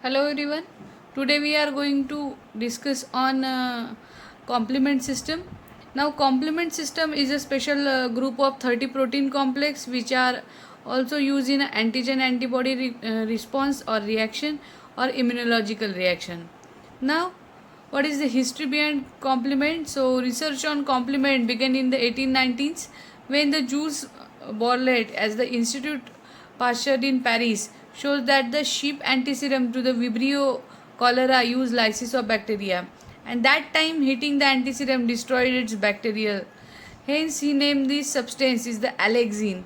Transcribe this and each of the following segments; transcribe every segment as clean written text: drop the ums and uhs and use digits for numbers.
Hello everyone. Today we are going to discuss on complement system. Now complement system is a special group of 30 protein complex which are also used in antigen antibody response or reaction or immunological reaction. Now what is the history behind complement? So research on complement began in the 1890s when the Jules Borlet as the Institute Pasteur in Paris shows that the sheep antiserum to the Vibrio cholera use lysis of bacteria, and that time hitting the antiserum destroyed its bacterial. Hence he named this substance is the alexine.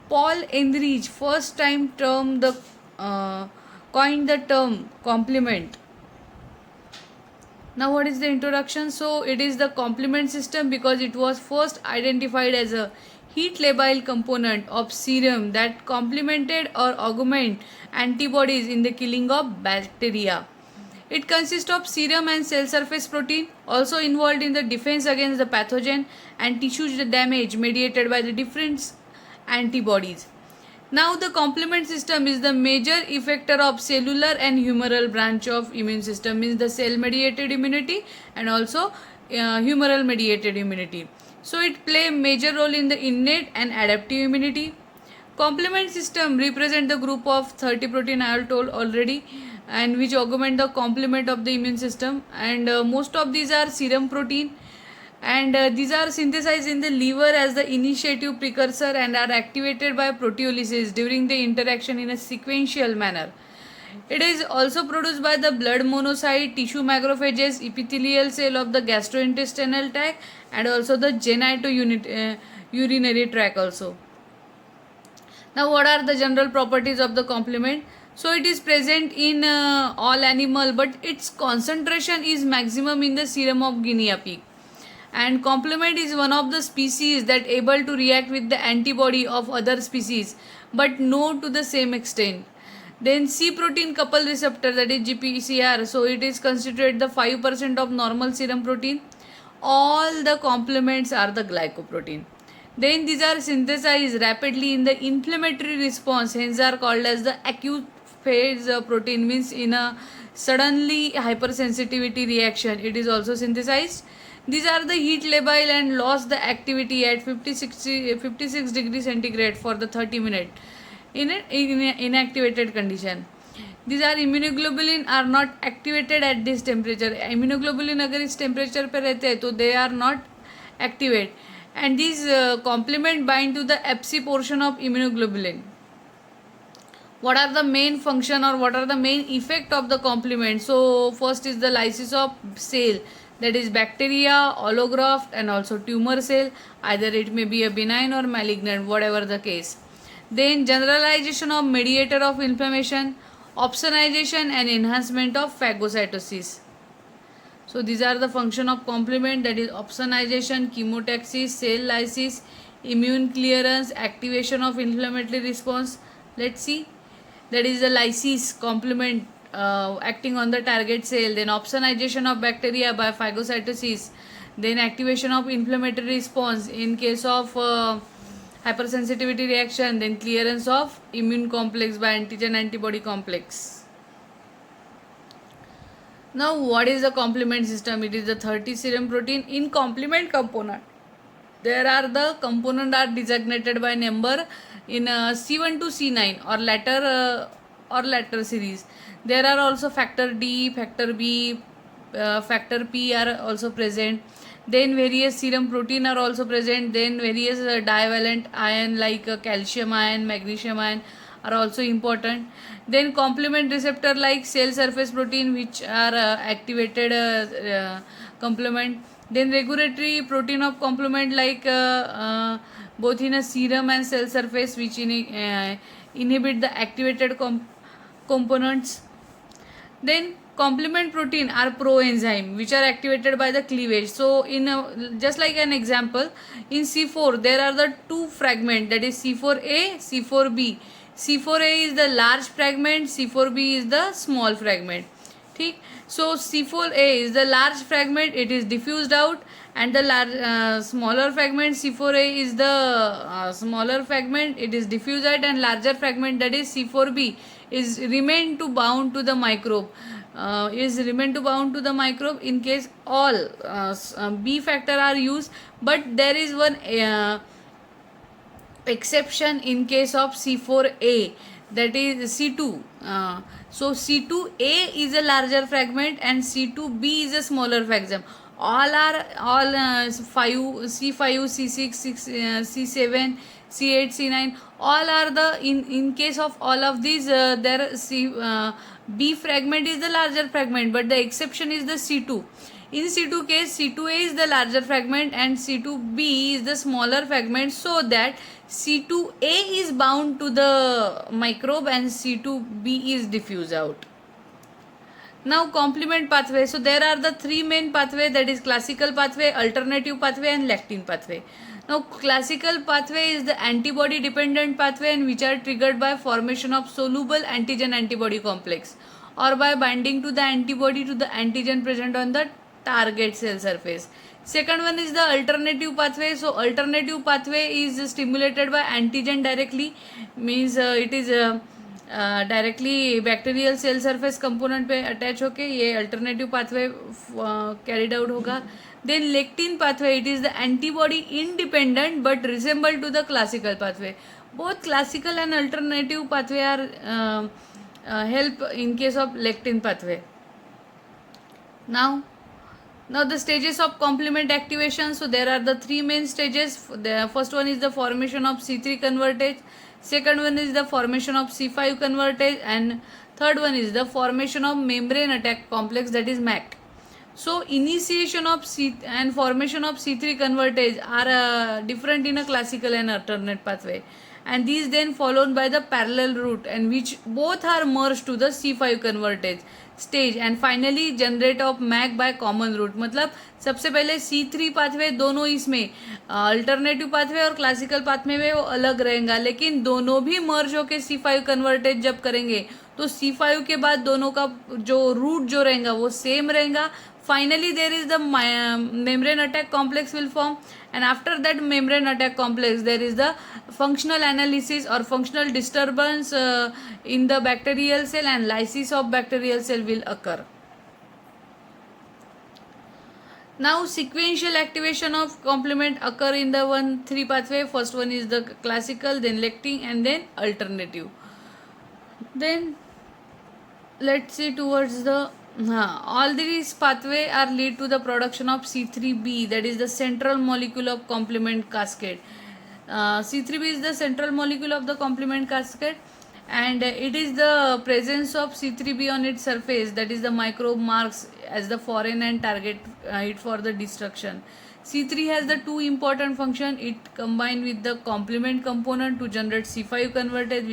Paul Ehrlich first time term the coined the term complement. Now what is the introduction? So it is the complement system because it was first identified as a heat labile component of serum that complemented or augment antibodies in the killing of bacteria. It consists of serum and cell surface protein, also involved in the defense against the pathogen and tissue damage mediated by the different antibodies. Now, the complement system is the major effector of cellular and humoral branch of immune system, means the cell mediated immunity and also humoral mediated immunity. So, it play a major role in the innate and adaptive immunity. Complement system represent the group of 30 protein I have told already, and which augment the complement of the immune system, and most of these are serum protein, and these are synthesized in the liver as the initiative precursor and are activated by proteolysis during the interaction in a sequential manner. It is also produced by the blood monocyte, tissue macrophages, epithelial cell of the gastrointestinal tract, and also the urinary tract also. Now what are the general properties of the complement? So it is present in all animal, but its concentration is maximum in the serum of guinea pig, and complement is one of the species that able to react with the antibody of other species but no to the same extent. Then C protein couple receptor, that is GPCR, so it is constituted the 5% of normal serum protein. All the complements are the glycoprotein. Then these are synthesized rapidly in the inflammatory response, hence are called as the acute phase protein, means in a suddenly hypersensitivity reaction it is also synthesized. These are the heat labile and lost the activity at 56 degrees centigrade for the 30 minutes in an inactivated condition. These are immunoglobulin are not activated at this temperature. Immunoglobulin अगर इस temperature पे रहते हैं तो they are not activate, and these complement bind to the Fc portion of immunoglobulin. What are the main function or what are the main effect of the complement? So first is the lysis of cell, that is bacteria, allograft and also tumor cell, either it may be a benign or malignant, whatever the case. Then generalization of mediator of inflammation, opsonization and enhancement of phagocytosis. So these are the function of complement, that is opsonization, chemotaxis, cell lysis, immune clearance, activation of inflammatory response. Let's see, that is the lysis complement acting on the target cell, then opsonization of bacteria by phagocytosis, then activation of inflammatory response in case of hypersensitivity reaction, then clearance of immune complex by antigen antibody complex. Now what is the complement system? It is the 30 serum protein. In complement component there are the component are designated by number in C1 to C9 or latter series. There are also factor D, factor B, factor P are also present. Then various serum protein are also present. Then various divalent ion like calcium ion, magnesium ion are also important. Then complement receptor like cell surface protein which are activated complement. Then regulatory protein of complement like both in a serum and cell surface which inhibit the activated components. Then complement protein are proenzyme which are activated by the cleavage. So in just like an example, in C4 there are the two fragment, that is C4a, C4b. C4a is the large fragment, C4b is the small fragment. ठीक, so C4a is the large fragment, it is diffused out, and the smaller fragment C4a is the smaller fragment, it is diffused out, and larger fragment, that is C4b, is remain to bound to the microbe. Is remain to bound to the microbe in case all B factor are used, but there is one exception in case of C4A, that is C2. So C2A is a larger fragment and C2B is a smaller fragment. All are all 5 C5 C6 C7 C8 C9, all are the in case of all of these there B fragment is the larger fragment, but the exception is the C2. In C2 case, C2A is the larger fragment and C2B is the smaller fragment, so that C2A is bound to the microbe and C2B is diffused out. Now complement pathway. So there are the three main pathway, that is classical pathway, alternative pathway and lectin pathway. Now classical pathway is the antibody dependent pathway, and which are triggered by formation of soluble antigen antibody complex or by binding to the antibody to the antigen present on the target cell surface. Second one is the alternative pathway. So alternative pathway is stimulated by antigen directly, means it is directly bacterial cell surface component पे attach होके ये alternative pathway carried out होगा. Then lectin pathway, it is the antibody independent but resemble to the classical pathway. Both classical and alternative pathway are help in case of lectin pathway. Now the stages of complement activation. So there are the three main stages. The first one is the formation of C3 convertage, second one is the formation of C5 convertage, and third one is the formation of membrane attack complex, that is MAC. So initiation of C and formation of C3 convertage are different in a classical and alternate pathway, and these then followed by the parallel route, and which both are merged to the C5 convertage stage and finally generate of MAC by common route. मतलब सबसे पहले C3 pathway दोनों इसमें alternative pathway और classical pathway में वो अलग रहेगा, लेकिन दोनों भी मर्ज होकर C5 कन्वर्टेज जब करेंगे तो C5 के बाद दोनों का जो रूट जो रहेगा वो सेम रहेगा. Finally, there is the membrane attack complex will form, and after that membrane attack complex, there is the functional analysis or functional disturbance in the bacterial cell, and lysis of bacterial cell will occur. Now, sequential activation of complement occur in the 1-3 pathway. First one is the classical, then lectin, and then alternative. Then let's see towards the all these pathway are lead to the production of C3b, that is the central molecule of complement cascade. C3b is the central molecule of the complement cascade, and it is the presence of C3b on its surface, that is the microbe marks as the foreign and target it for the destruction. C3 has the two important function. It combine with the complement component to generate C5 convertage,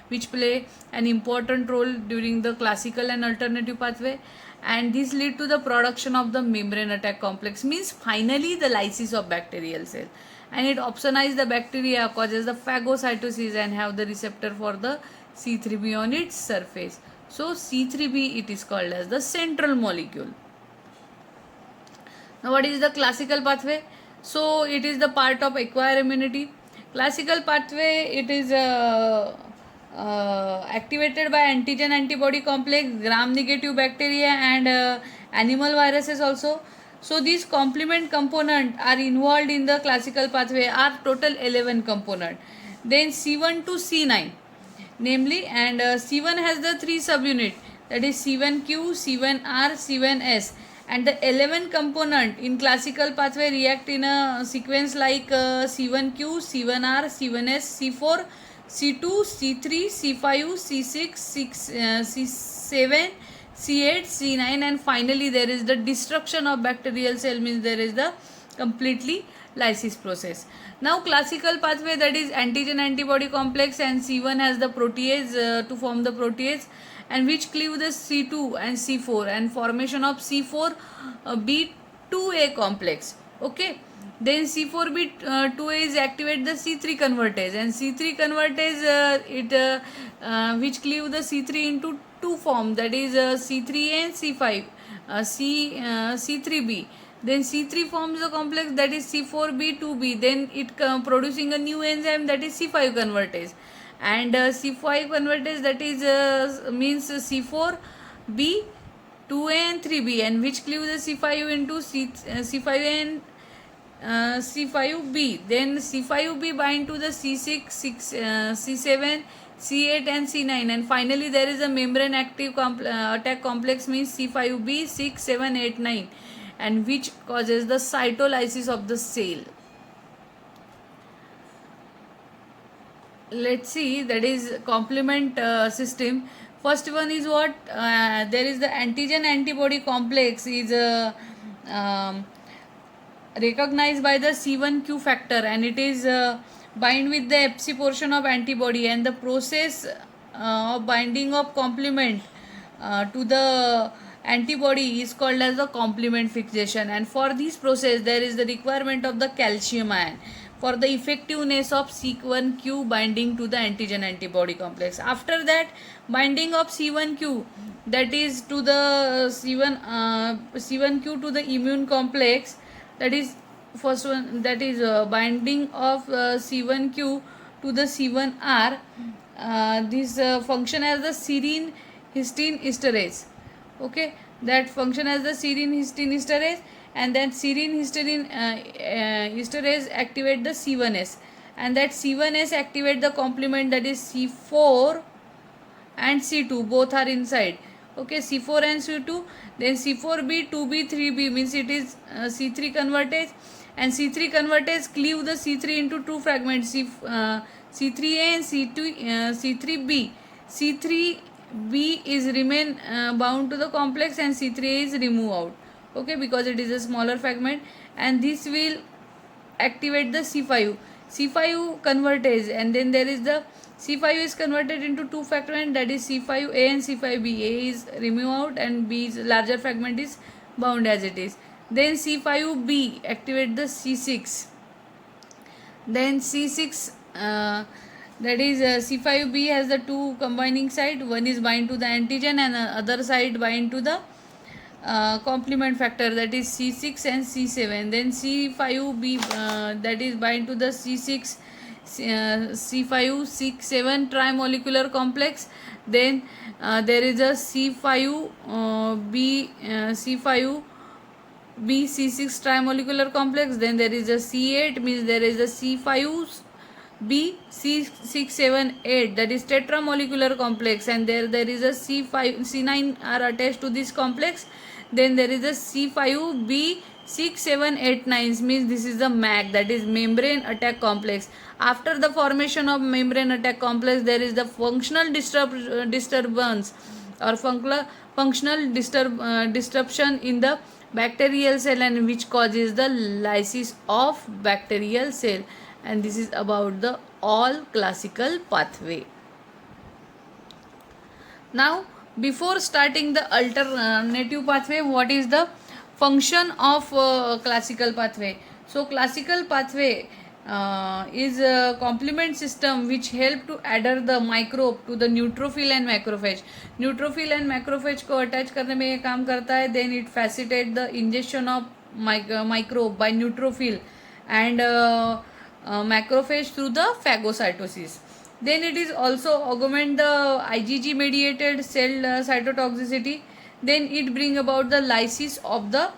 which play an important role during the classical and alternative pathway, and this lead to the production of the membrane attack complex, means finally the lysis of bacterial cell, and it opsonize the bacteria, causes the phagocytosis, and have the receptor for the C3b on its surface. So C3b it is called as the central molecule. Now what is the classical pathway? So it is the part of acquired immunity. Classical pathway, it is activated by antigen antibody complex, gram negative bacteria, and animal viruses also. So these complement component are involved in the classical pathway are total 11 component. Then C1 to C9 namely, and C1 has the 3 subunit, that is C1q, C1r, C1s, and the 11 component in classical pathway react in a sequence like C1q, C1r, C1s, C4, C2, C3, C5, C6, C7, C8, C9, and finally there is the destruction of bacterial cell, means there is the completely lysis process. Now classical pathway, that is antigen antibody complex, and C1 has the protease to form the protease, and which cleave the C2 and C4, and formation of C4b2a complex. Okay. Then C4b2a is activate the C3 convertase, and C3 convertase which cleave the C3 into two form, that is C3a and C5, C3b. Then C3 forms the complex, that is C4b2b. Then it producing a new enzyme, that is C5 convertase, and C5 convertase, that is means C4B, 2A and 3B, and which cleave the C5 into C5A and C5B. Then C5B bind to the C6, C7, C8 and C9, and finally there is a membrane active attack complex means C5B, 6, 7, 8, 9, and which causes the cytolysis of the cell. Let's see, that is complement system. First one is what, there is the antigen antibody complex is um, recognized by the C1q factor, and it is bind with the Fc portion of antibody, and the process of binding of complement to the antibody is called as the complement fixation. And for this process there is the requirement of the calcium ion for the effectiveness of C1q binding to the antigen antibody complex. After that, binding of C1q, that is to the C1q to the immune complex, that is first one, that is binding of C1q to the C1R. This function as the serine histine esterase. Okay, that function as the serine histine esterase, and then serine histine esterase activate the C1s, and that C1s activate the complement, that is C4 and C2, both are inside. Okay, C4 and C2. Then C4B, 2B, 3B means it is C3 convertase, and C3 convertase cleave the C3 into two fragments, C3A and C3B. C3B is remain bound to the complex, and C3A is remove out. Okay, because it is a smaller fragment, and this will activate the C5 convertase, and then there is the C5 is converted into two fragments, that is C5A and C5B. A is remove out and B is larger fragment is bound as it is. Then C5B activate the C6. Then C6 that is C5B has the two combining side, one is bind to the antigen and other side bind to the complement factor, that is C6 and C7. Then C5B that is bind to the C6 C5 6 7 trimolecular complex. Then there is a C5 B C6 trimolecular complex. Then there is a C8 means there is a C5 B C6 7 8, that is tetramolecular complex, and there is a C5 C9 are attached to this complex. Then there is a C5 B 6 7 8 9 means this is the MAC, that is membrane attack complex. After the formation of membrane attack complex, there is the functional disturbance or functional disruption in the bacterial cell, and which causes the lysis of bacterial cell. And this is about the all classical pathway. Now, before starting the alternative pathway, what is the function of classical pathway? So classical pathway is a complement system which help to adhere the microbe to the neutrophil and macrophage. Neutrophil and macrophage को attach करने में ये काम करता है. Then it facilitate the ingestion of microbe by neutrophil and macrophage through the phagocytosis. Then it is also augment the IgG mediated cell cytotoxicity. Then it bring about the lysis of the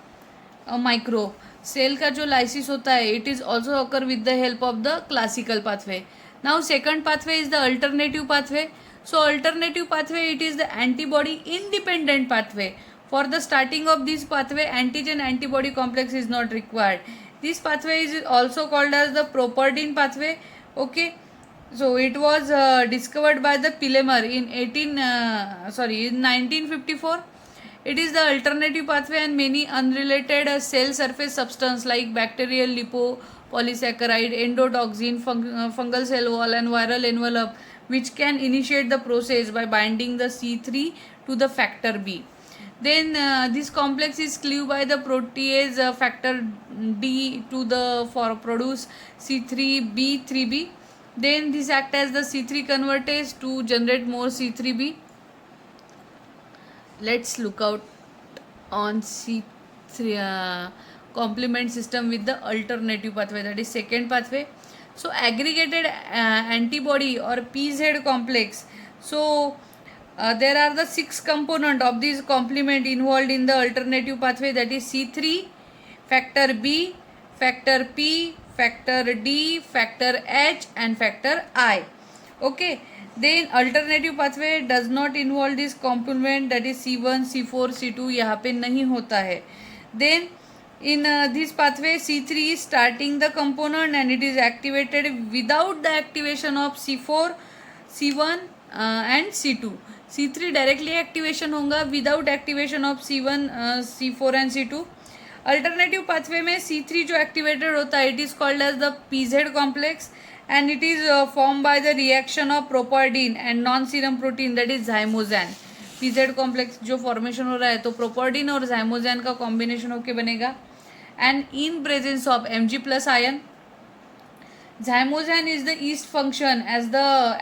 microbe. Cell का जो lysis होता है, it is also occur with the help of the classical pathway. Now second pathway is the alternative pathway. So alternative pathway it is the antibody independent pathway. For the starting of this pathway, antigen antibody complex is not required. This pathway is also called as the Properdin pathway. Okay, so it was discovered by the Pillemer in 1954. It is the alternative pathway, and many unrelated cell surface substance like bacterial lipopolysaccharide, endotoxin, fungal cell wall and viral envelope, which can initiate the process by binding the C3 to the factor B. Then this complex is cleaved by the protease factor D to the for produce C3B 3B. Then this act as the C3 convertase to generate more C3B. Let's look out on C3 complement system with the alternative pathway, that is second pathway. So aggregated antibody or PZ complex. So there are the 6 component of this complement involved in the alternative pathway, that is C3, factor B, factor P, factor D, factor H and factor I. Okay, then alternative pathway does not involve this complement, that is C1, C4, C2 यहाँ पे नहीं होता है. Then in this pathway C3 is starting the component and it is activated without the activation of C4, C1 and C2. C3 directly activation होगा without activation of C1, C4 and C2. Alternative pathway में C3 जो activated होता है, it is called as the PZ complex and it is form by the reaction of properdin and non serum protein, that is zymosan. PZ complex जो formation हो रहा है तो प्रोपर्डीन और zymosan का कॉम्बिनेशन होके बनेगा. And in presence of Mg plus ion, zymosan is the yeast function as the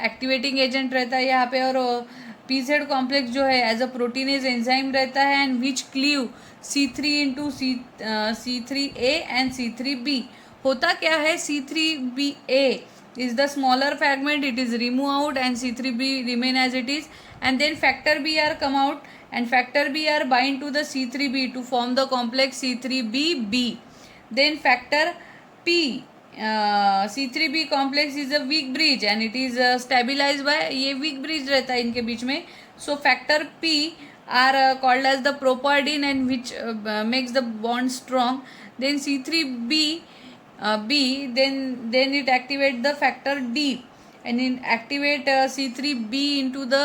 activating agent रहता है यहाँ पे, और PZ कॉम्प्लेक्स जो है एज अ प्रोटीनेज एंजाइम रहता है and which cleave C3 into C3A and C3B. होता क्या है, C3BA is the smaller fragment, it is remove out and C3B remain as it is, and then factor Br come out and factor Br bind to the C3B to form the complex C3BB. Then factor P, C3B complex is a weak bridge and it is stabilized by, ये weak bridge रहता है इनके बीच में. So factor P are called as the properdin and which makes the bond strong. Then C3B then it activate the factor D and it activate C3B into the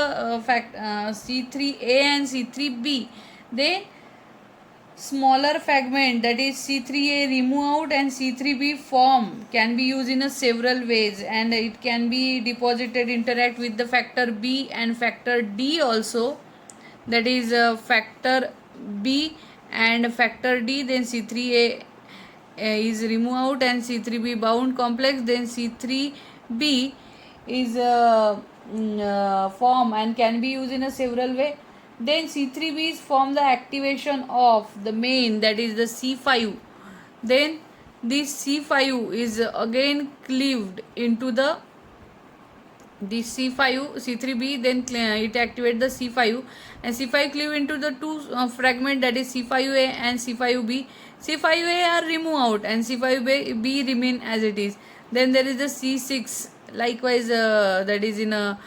C3A and C3B. Then smaller fragment, that is C3A remove out and C3B form, can be used in a several ways and it can be deposited interact with the factor B and factor D also, that is factor B and factor D. Then C3A is remove out and C3B bound complex, then C3B is form and can be used in a several way. Then C3B is form the activation of the main, that is the C5. Then this C5 is again cleaved into the this C5, C3B, then it activate the C5 and C5 cleave into the two fragment, that is C5A and C5B. C5A are remove out and C5B remain as it is. Then there is the C6, likewise that is in a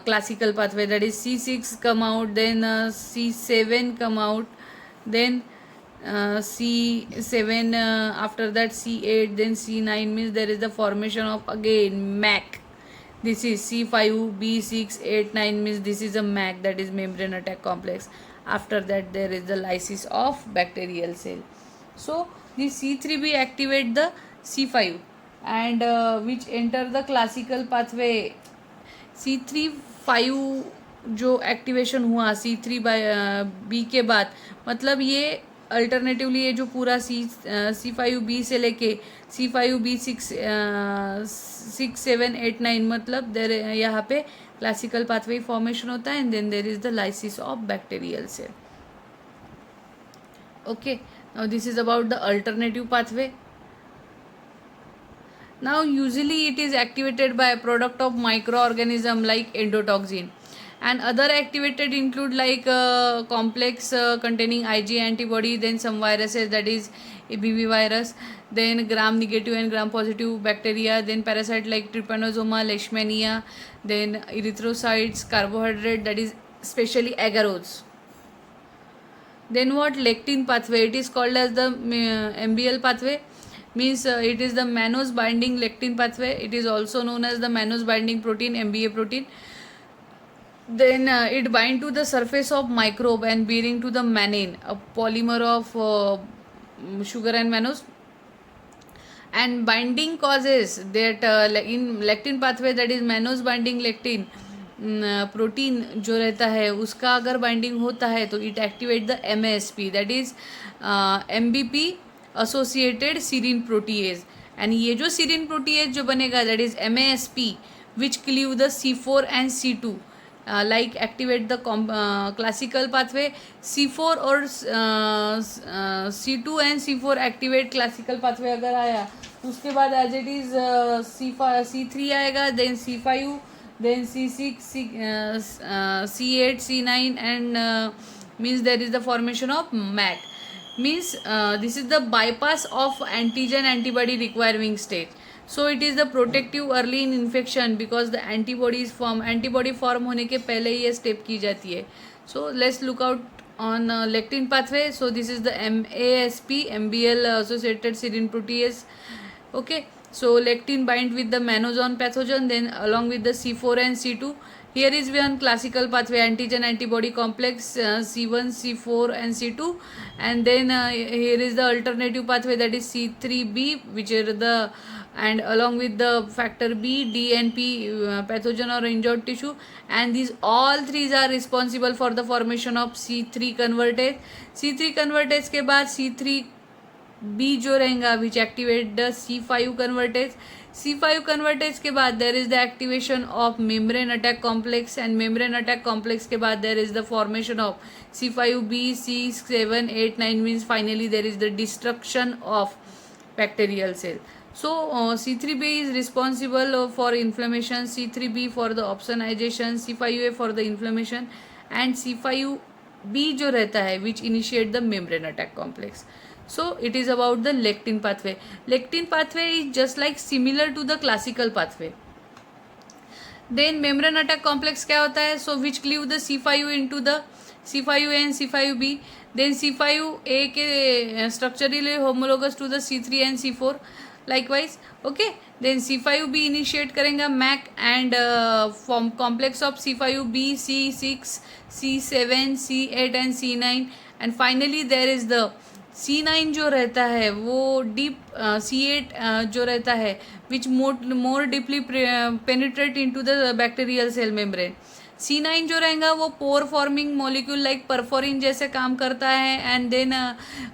classical pathway, that is C6 come out, then C7 come out, then C7 after that C8, then C9, means there is the formation of again MAC. This is C5, B6, 8, 9, means this is a MAC, that is membrane attack complex. After that there is the lysis of bacterial cell. So this C3B activate the C5 and which enter the classical pathway. C3-5 जो activation हुआ C3B के बाद, मतलब ये alternatively ये जो पूरा C5B से लेके C5B6 6, 7, 8, 9, मतलब देर यहाँ पे क्लासिकल पाथवे फॉर्मेशन होता है and then there is the lysis of bacterial cell. Okay, now this is about the alternative pathway. Now usually it is activated by a product of microorganism like endotoxin, and other activated include like complex containing Ig antibody, then some viruses, that is EBV virus, then gram negative and gram positive bacteria, then parasite like trypanosoma, leishmania, then erythrocytes, carbohydrate, that is especially agarose. Then what, lectin pathway, it is called as the MBL pathway, means it is the mannose binding lectin pathway. It is also known as the mannose binding protein, MBA protein. Then it bind to the surface of microbe and bearing to the mannane, a polymer of sugar and mannose. And binding causes that in lectin pathway, that is mannose binding lectin protein जो रहता है उसका अगर binding होता है तो it activate the MASP, that is MBP associated serine protease, and ये जो serine protease जो बनेगा, that is MASP, which cleave the C4 and C2. like activate the classical pathway. C4 और C2 and C4 activate classical pathway अगर आया, उसके बाद as it is C3 आएगा, then C5, then C6, C8, C9, and means there is the formation of MAC. Means this is the bypass of antigen antibody requiring stage. So it is the protective early in infection because the antibodies form, antibody form होने के पहले ये step की जाती है. So let's look out on lectin pathway. So this is the MASP, MBL associated serine protease. Okay, so lectin bind with the manozone pathogen, then along with the C4 and C2. Here is one classical pathway, antigen antibody complex, C1, C4 and C2, and then here is the alternative pathway, that is C3b, which are the, and along with the factor B, D and P pathogen or injured tissue, and these all three are responsible for the formation of C3 convertase. C3 convertase के बाद C3b जो रहेगा which activate the C5 convertase. C5 convertase के बाद there is the activation of membrane attack complex, and membrane attack complex के बाद there is the formation of C5b, C7, 8, 9, means finally there is the destruction of bacterial cell. So C3b is responsible for inflammation, C3b for the opsonization, C5a for the inflammation, and C5b जो रहता है which initiate the membrane attack complex. So it is about the lectin pathway. Lectin pathway is just like similar to the classical pathway. Then membrane attack complex क्या होता है? So which cleave the C5 into the C5a and C5b. Then C5a के structurally homologous to the C3 and C4. Likewise, okay. Then C5b initiate करेंगे MAC and form complex of C5b, C6, C7, C8 and C9, and finally there is the C9 जो रहता है वो deep C8 जो रहता है which more deeply penetrate into the bacterial cell membrane. C9 जो रहेगा वो पोर फॉर्मिंग मॉलिक्यूल लाइक परफोरिन जैसे काम करता है, एंड देन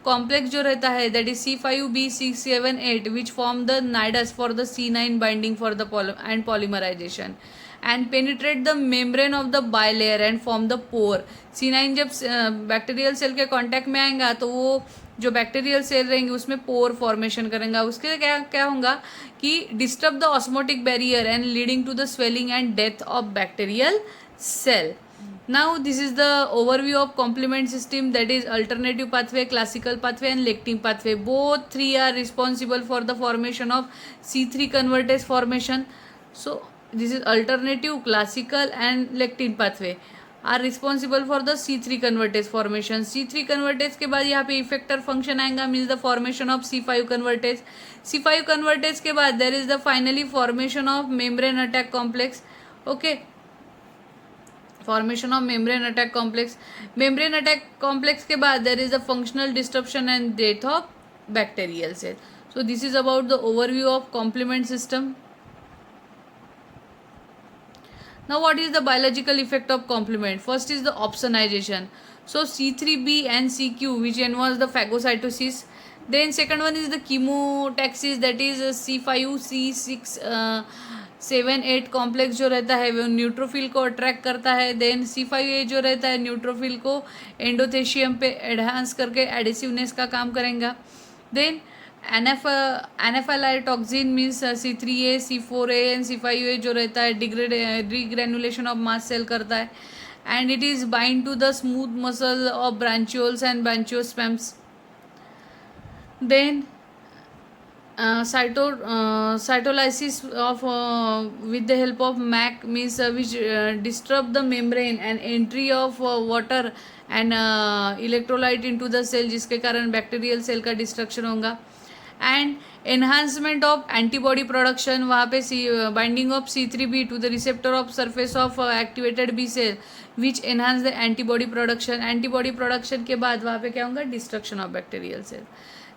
कॉम्प्लेक्स जो रहता है that is C5b, 6, 7, 8 which form the nidus for the C9 binding for the and polymerization and penetrate the membrane of the bilayer and form the pore. C9 जब bacterial cell के contact में आएगा तो वो जो बैक्टीरियल सेल रहेंगे उसमें पोर formation करेंगे. उसके क्या क्या होगा कि disturb the osmotic barrier and leading to the swelling and death of bacterial cell. Now this is the overview of complement system, that is alternative pathway, classical pathway and lectin pathway. Both three are responsible for the formation of C3 convertase formation. So this is alternative, classical and lectin pathway are responsible for the C3 convertase formation. C3 convertase के बाद यहाँ पे effector function आएगा, means the formation of C5 convertase. C5 convertase के बाद there is the finally formation of membrane attack complex. Okay, formation of membrane attack complex. Membrane attack complex के बाद there is the functional disruption and death of bacterial cell. So this is about the overview of complement system. Now what is the biological effect of complement? First is the opsonization. So C3b and CQ which involves the phagocytosis. Then second one is the chemotaxis, that is C5, C6, 7, 8 complex जो रहता है वो neutrophil को attract करता है. Then C5a जो रहता है न्यूट्रोफिल को एंडोथेशियम पे एडहांस करके एडिसिवनेस का काम करेंगे. Then एनाफाइलाटॉक्सिन means C3a, C4a and C5a जो रहता है डिग्रेनुलेशन ऑफ मास सेल करता है, and it is bind to the smooth muscle of bronchioles and bronchospasms. Then cytolysis of with the help of MAC means which disturb the membrane and entry of water and electrolyte into the cell, जिसके कारण bacterial cell का destruction होगा. And enhancement of antibody production, वहाँ पे binding of C3b to the receptor of surface of activated B cell which enhance the antibody production. Antibody production के बाद वहाँ पे क्या होगा, destruction of bacterial cell.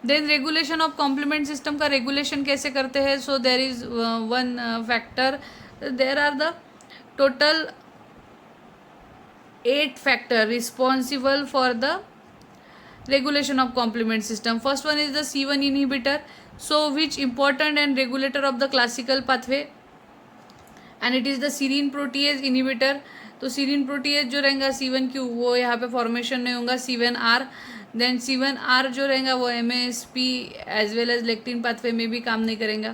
Then regulation of complement system का regulation कैसे करते हैं? So there is one factor, there are the total 8 factor responsible for the regulation of complement system. First one is the C1 inhibitor, so which important and regulator of the classical pathway, and it is the serine protease inhibitor. तो serine protease जो रहेगा C1Q वो यहाँ पे formation नहीं होगा, C1R। Then C1R जो रहेगा वो MASP as well as lectin pathway में भी काम नहीं करेगा।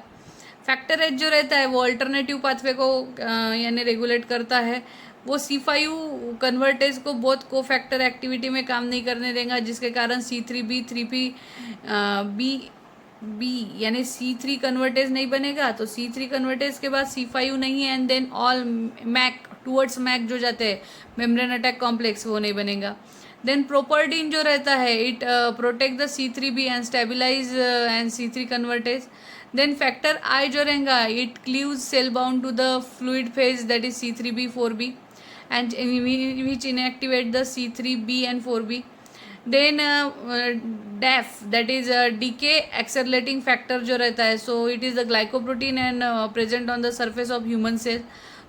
फैक्टर एच जो रहता है वो अल्टरनेटिव पाथवे को यानी रेगुलेट करता है। वो C5 कन्वर्टेज को बहुत को फैक्टर एक्टिविटी में काम नहीं करने देगा, जिसके कारण C3B 3P बी यानी C3 कन्वर्टेज नहीं बनेगा। तो C3 कन्वर्टेज के बाद C5 नहीं है, and then all MAC towards MAC जो जाते हैं मेम्ब्रेन अटैक कॉम्प्लेक्स वो नहीं बनेगा। देन प्रोपर्टीन जो रहता है it protect the C3B and stabilize and C3 convertase. Then factor I जो रहेगा it cleaves cell bound to the fluid phase that is C3B 4B and which inactivate the C3B and 4B. Then DAF that is decay accelerating factor जो रहता है, so it is the glycoprotein and present on the surface of human cell.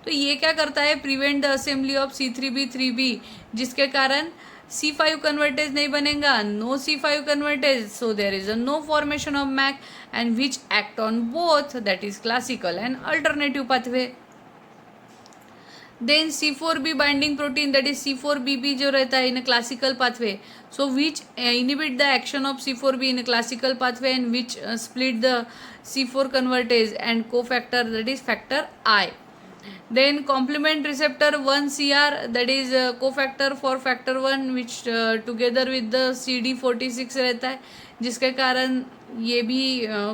तो ये क्या करता है, prevent the assembly of C3B 3B, जिसके कारण C5 कन्वर्टेज नहीं बनेगा, no C5 convertase, so there is a no formation of MAC and which act on both, that is classical and alternative pathway. Then C4B binding protein that is C4BB जो रहता है in a classical pathway, so which inhibit the action of C4B in a classical pathway and which split the C4 convertase and cofactor that is factor I. Then complement receptor 1CR that is cofactor for factor 1 which together with the CD46 रहता है, जिसके कारण ये भी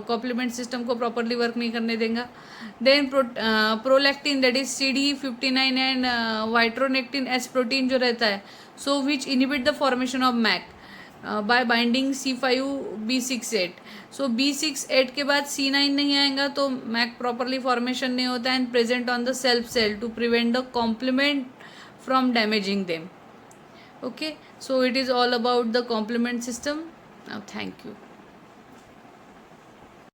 complement system को properly work नहीं करने देगा। Then prolactin that is CD59 and vitronectin S protein जो रहता है, so which inhibit the formation of MAC by binding C5B68। So B68 के बाद C9 नहीं आएगा तो मैक प्रॉपरली फॉर्मेशन नहीं होता and present on the self cell to prevent the complement from damaging them. Okay, so it is all about the complement system. Now thank you.